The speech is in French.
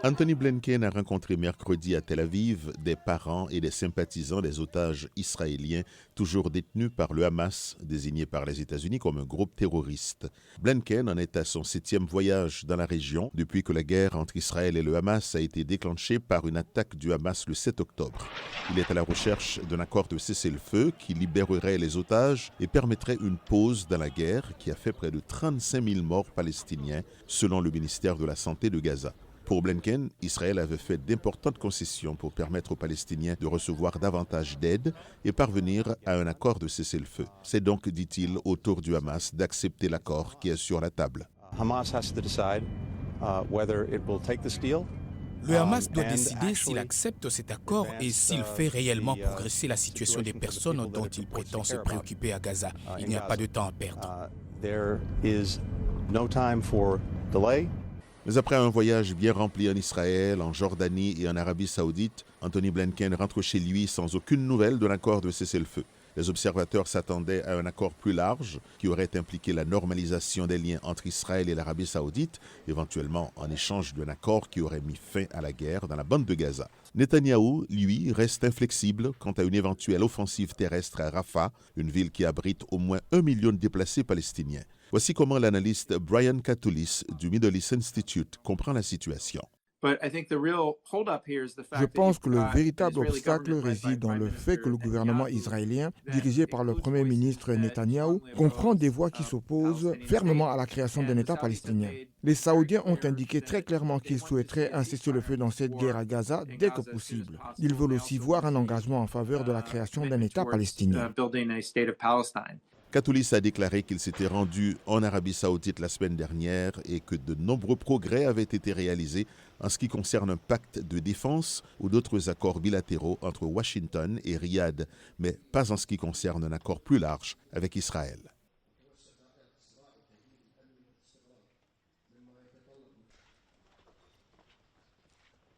Anthony Blinken a rencontré mercredi à Tel Aviv des parents et des sympathisants des otages israéliens toujours détenus par le Hamas, désigné par les États-Unis comme un groupe terroriste. Blinken en est à son 7e voyage dans la région depuis que la guerre entre Israël et le Hamas a été déclenchée par une attaque du Hamas le 7 octobre. Il est à la recherche d'un accord de cessez-le-feu qui libérerait les otages et permettrait une pause dans la guerre qui a fait près de 35 000 morts palestiniens, selon le ministère de la Santé de Gaza. Pour Blinken, Israël avait fait d'importantes concessions pour permettre aux Palestiniens de recevoir davantage d'aide et parvenir à un accord de cessez-le-feu. C'est donc, dit-il, au tour du Hamas d'accepter l'accord qui est sur la table. Le Hamas doit décider s'il accepte cet accord et s'il fait réellement progresser la situation des personnes dont il prétend se préoccuper à Gaza. Il n'y a pas de temps à perdre. Mais après un voyage bien rempli en Israël, en Jordanie et en Arabie Saoudite, Anthony Blinken rentre chez lui sans aucune nouvelle de l'accord de cessez-le-feu. Les observateurs s'attendaient à un accord plus large qui aurait impliqué la normalisation des liens entre Israël et l'Arabie Saoudite, éventuellement en échange d'un accord qui aurait mis fin à la guerre dans la bande de Gaza. Netanyahou, lui, reste inflexible quant à une éventuelle offensive terrestre à Rafah, une ville qui abrite au moins 1 million de déplacés palestiniens. Voici comment l'analyste Brian Katulis du Middle East Institute comprend la situation. Je pense que le véritable obstacle réside dans le fait que le gouvernement israélien, dirigé par le Premier ministre Netanyahou, comprend des voix qui s'opposent fermement à la création d'un État palestinien. Les Saoudiens ont indiqué très clairement qu'ils souhaiteraient un cessez-le-feu dans cette guerre à Gaza dès que possible. Ils veulent aussi voir un engagement en faveur de la création d'un État palestinien. Katulis a déclaré qu'il s'était rendu en Arabie Saoudite la semaine dernière et que de nombreux progrès avaient été réalisés en ce qui concerne un pacte de défense ou d'autres accords bilatéraux entre Washington et Riyad, mais pas en ce qui concerne un accord plus large avec Israël.